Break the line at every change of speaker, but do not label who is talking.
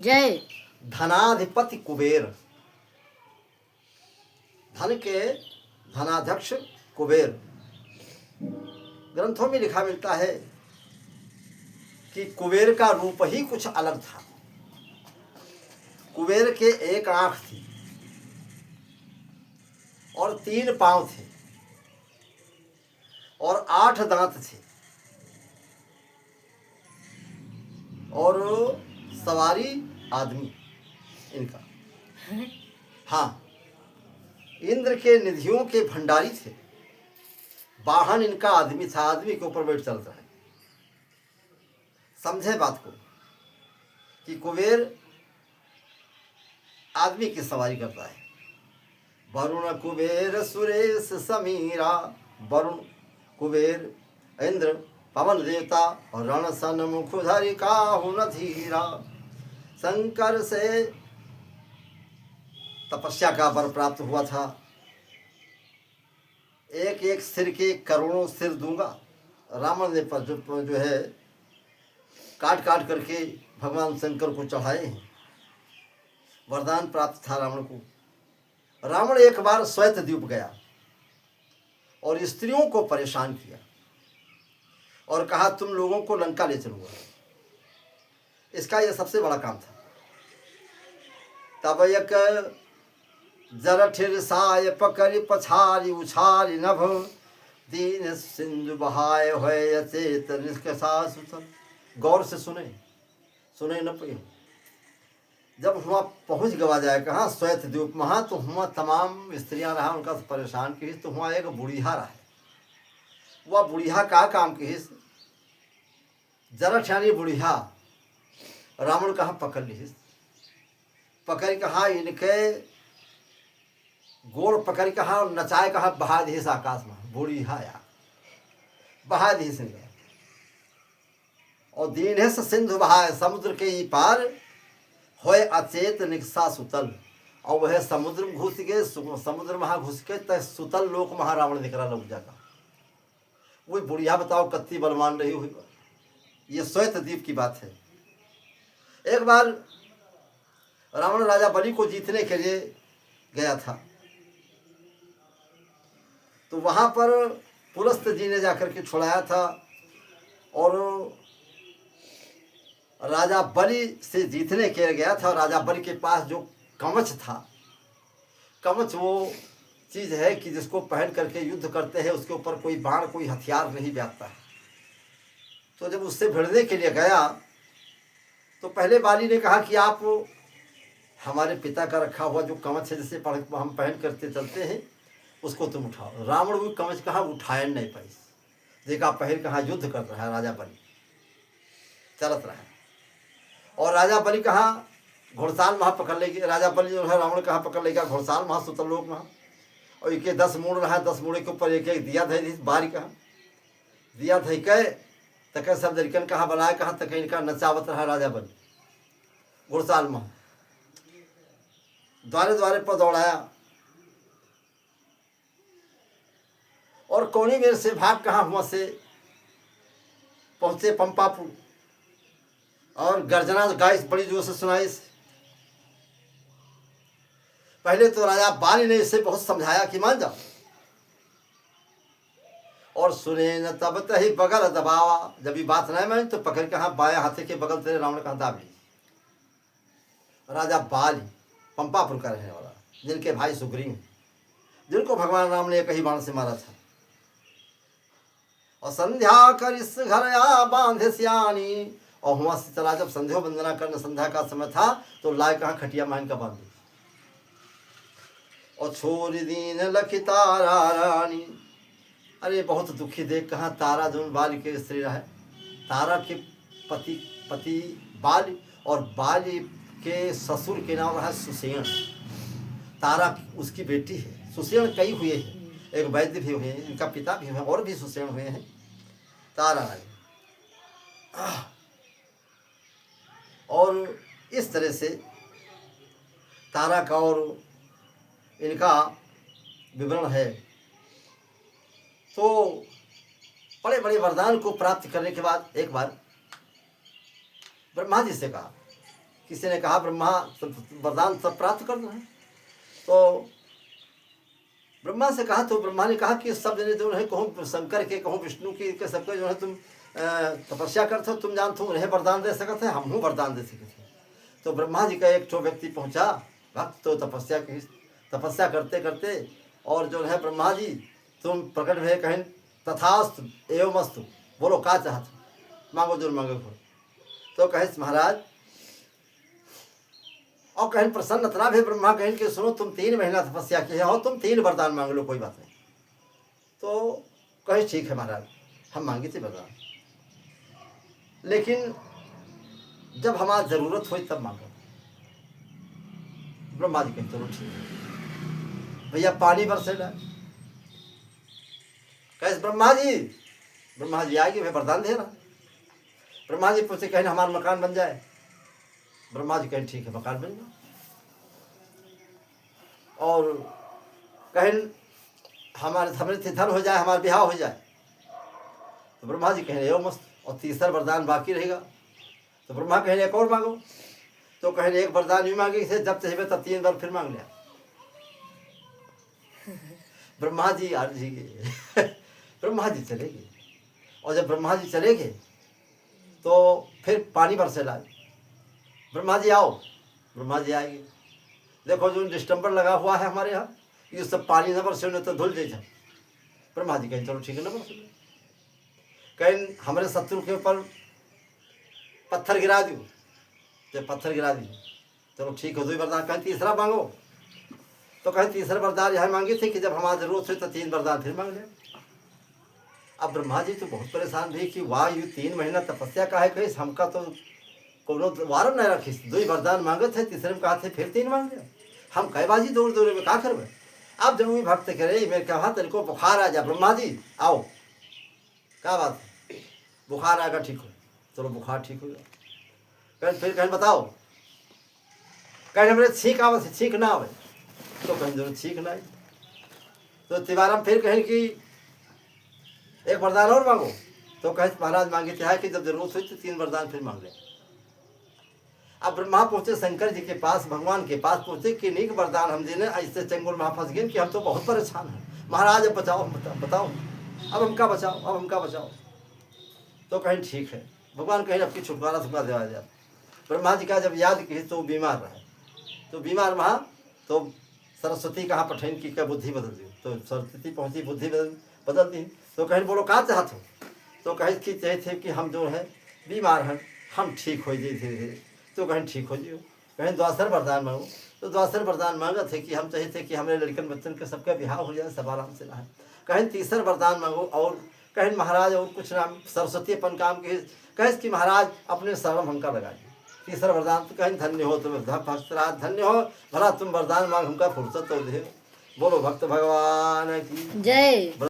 जय।
धनाधिपति कुबेर, धन के धनाध्यक्ष कुबेर। ग्रंथों में लिखा मिलता है कि कुबेर का रूप ही कुछ अलग था। कुबेर के एक आंख थी और 3 पांव थे और 8 दांत थे और सवारी आदमी इनका। हाँ, इंद्र के निधियों के भंडारी थे। वाहन इनका आदमी था, आदमी के ऊपर बैठ चलता है। समझे बात को कि कुबेर आदमी की सवारी करता है। वरुण कुबेर सुरेश समीरा, वरुण कुबेर इंद्र पवन देवता और रण सन्मुखधरि काहु न धीरा। शंकर से तपस्या का वर प्राप्त हुआ था। एक एक सिर के करोड़ों सिर दूंगा। रावण ने पर जो है काट काट करके भगवान शंकर को चढ़ाए हैं। वरदान प्राप्त था रावण को। रावण एक बार श्वेत द्वीप गया और स्त्रियों को परेशान किया और कहा तुम लोगों को लंका ले चलूंगा। इसका यह सबसे बड़ा काम था। तब एक जरठिर साय पकड़ि पछारी उछारी नभ, दीन सिंधु बहाय होय अचेत निष्कसा सुतल। गौर से सुने न पे। जब हुआ पहुँच गवा जाए कहाँ श्वेत द्वीप महा, तो हुआ तमाम स्त्रियां रहा उनका परेशान की। तो हुआ एक बुढ़िया रहा। वह बुढ़िया का काम की जरा छानी बुढ़िया रावण कहाँ पकड़ ली। पकड़ कहा इनके गोड़ पकड़ कहा नचाए कहा बहा दी आकाश में। बुढ़िया या बहा दी सिंह और दीन है सिंधु बहाए, समुद्र के ही पार होए अचेत निकसा सुतल। और वह समुद्र में घुस गए। समुद्र में घुस के तय सुतल लोक महा रावण निकला लग जाएगा। वही बुढ़िया बताओ कत्ती बलवान रही हुई। ये श्वेत द्वीप की बात है। एक बार रावण राजा बलि को जीतने के लिए गया था, तो वहां पर पुलस्त जी ने जाकर के छुड़ाया था और राजा बलि से जीतने के लिए गया था। राजा बलि के पास जो कवच था, कवच वो चीज़ है कि जिसको पहन करके युद्ध करते हैं, उसके ऊपर कोई बाण कोई हथियार नहीं व्यापता है। तो जब उससे भिड़ने के लिए गया तो पहले बाली ने कहा कि आप हमारे पिता का रखा हुआ जो कवच है जिसे हम पहन करते चलते हैं उसको तुम उठाओ। रावण वो कवच कहा उठाए नहीं पाई। देखा पहन कहा युद्ध कर रहा है राजा बलि, चलत रहा है। और राजा बलि कहा घुड़साल महा पकड़ लेगी। राजा बलि जो है रावण कहा पकड़ लेगा घुड़साल महा सुतल लोक महा। और एक 10 मूड़ रहा, 10 मूड़े के ऊपर एक एक दिया धई बारी कहा दिया धई के तक सब लड़कन कहा बनाए कहा तक इनका नचावत रहा राजा बलि घुड़साल महा। द्वारे द्वारे पर दौड़ाया और कोनी मेर से भाग कहा हुआ से पहुंचे पंपापुर और गर्जना गाय बड़ी जोर से सुनाई। पहले तो राजा बाली ने इसे बहुत समझाया कि मान जाओ, और सुने न तब तही बगल दबावा। जब ये बात नहीं मानी तो पकड़ के हाँ बाया हाथे के बगल तेरे रावण का दाब ली। राजा बाली पंपापुर का रहने वाला, जिनके भाई सुग्रीव, जिनको भगवान राम ने एक ही बाण से मारा था। और संध्या कर इस घर आ बांधे सियानी। और वहां से चला जब संध्या वंदना करने संध्या का समय था तो लाए कहा खटिया मान का बांध दी। और छोरी दीन लखी तारा रानी। अरे बहुत दुखी देख कहा तारा जो बाली के स्त्री है, तारा के पति बाली और बाली के ससुर के नाम रहा सुसेन। तारा उसकी बेटी है। सुसेन कई हुए हैं, एक वैद्य भी हुए हैं, इनका पिता भी हुए और भी सुसेन हुए हैं। तारा रानी और इस तरह से तारा का और इनका विवरण है। तो बड़े बड़े वरदान को प्राप्त करने के बाद एक बार ब्रह्मा जी से कहा किसी ने कहा ब्रह्मा वरदान सब प्राप्त करना है, तो ब्रह्मा से कहा, तो ब्रह्मा ने कहा कि सब जने जो है कहूँ शंकर के कहूँ विष्णु के सबके जो है तुम तपस्या करते हो, तुम जानते हो उन्हें वरदान दे सकते हैं, हम वरदान दे सकते हैं। तो ब्रह्मा जी का एक ठो व्यक्ति पहुँचा भक्त, तो तपस्या करते करते और जो है ब्रह्मा जी तुम प्रकट भय कहें तथास्तु एवमस्तु, बोलो का चाहते मांगो जो मांगो। तो कहे महाराज और कहें प्रसन्नता भी ब्रह्मा कहें कि सुनो तुम 3 महीना तपस्या की है और तुम 3 वरदान मांग लो, कोई बात नहीं। तो कहे ठीक है महाराज, हम मांगे थे वरदान, लेकिन जब हमारी जरूरत हुई तब मांगो। ब्रह्मा जी कहें चलो ठीक है भैया, पानी बरसेला। कहे ब्रह्मा जी आएगी, मैं वरदान दे रहा। ब्रह्मा जी पूछे कहें हमारा मकान बन जाए। ब्रह्मा जी कहें ठीक है मकान बन जाए, और कहें हमारे धन हो जाए, हमारा ब्याह हो जाए। तो ब्रह्मा जी कहें एवं मस्त, और तीसरा वरदान बाकी रहेगा। तो ब्रह्मा कहें एक और मांगो। तो कहें एक वरदान भी मांगे थे, जब चाहिए तब 3 बार फिर मांग लिया। ब्रह्मा जी आज जी गए ब्रह्मा जी चले गए, और जब ब्रह्मा जी चले गए तो फिर पानी बरसे लाए। ब्रह्मा जी आओ, ब्रह्मा जी आएंगे। देखो जो डिस्टम्बर लगा हुआ है हमारे यहाँ, ये सब पानी न बरसे नहीं तो धुल जाए। ब्रह्मा जी कहें चलो ठीक है न बरसे। कहें हमारे शत्रु के ऊपर पत्थर गिरा दो, जब पत्थर गिरा दी चलो ठीक हो, 2 वरदान। कहें तीसरा मांगो। तो कहें तीसरा वरदान यह मांगे थे कि जब हमारी जरूरत हुई तो 3 वरदान फिर मांग लिया। अब ब्रह्मा जी तो बहुत परेशान भी कि वाह ये 3 महीना तपस्या का है, कहीं हमका तो कोनो वारम नहीं रखी, 2 वरदान मांगे थे, तीसरे में कहा थे फिर 3 मांग लिया, हम कई बाजी दौड़ दौड़े में क्या करवे। अब जब वही भक्त करे मेरे कहा तेरे को बुखार आ जा, ब्रह्मा जी आओ, क्या बात है, बुखार आएगा ठीक हो। चलो बुखार ठीक हो गया। कहें फिर कहें बताओ, कहें मेरे छींक आवे से छींक ना आवे। तो कहें जरूर छींक ना आई। तो तिवारम फिर कहें कि एक वरदान और मांगो। तो कहे महाराज मांगे थे कि जब जरूरत हुई तो 3 वरदान फिर मांग ले। अब ब्रह्मा पहुंचे शंकर जी के पास, भगवान के पास पहुंचे कि नहीं वरदान हम देने ऐसे चंगुल में फंस गए कि हम तो बहुत परेशान हैं, महाराज अब बचाओ बताओ, अब हमका बचाओ, अब हमका बचाओ। तो कहें ठीक है, भगवान कहें आपकी छुटकारा दिया जाए। ब्रह्मा जी का जब याद की तो बीमार रहे, तो बीमार वहाँ तो सरस्वती कहाँ पठन की क्या बुद्धि बदल दी। तो सरस्वती पहुँची, बुद्धि बदल दी। तो कहें बोलो कहाँ चाहते हो। तो कहे कि चाहे थे कि हम जो है बीमार हैं, हम ठीक हो जाए धीरे धीरे। तो कहें ठीक हो जाओ। कहें द्वासर वरदान मांगो। तो द्वासर वरदान मांगा थे कि हम चाहे थे कि हमारे लड़कन बच्चन के सबका बिहार हो जाए, सब आराम से रहे। कहें तीसरा वरदान मांगो। और कहें महाराज और कुछ नाम सरस्वती अपन काम के, कहें कि महाराज अपने शरण हमका लगाइए। तीसरा वरदान तो कहें धन्य हो तुम भक्तराज, धन्य हो भला तुम वरदान मांग हमका फुर्सत तो दे। बोलो भक्त भगवान की
जय।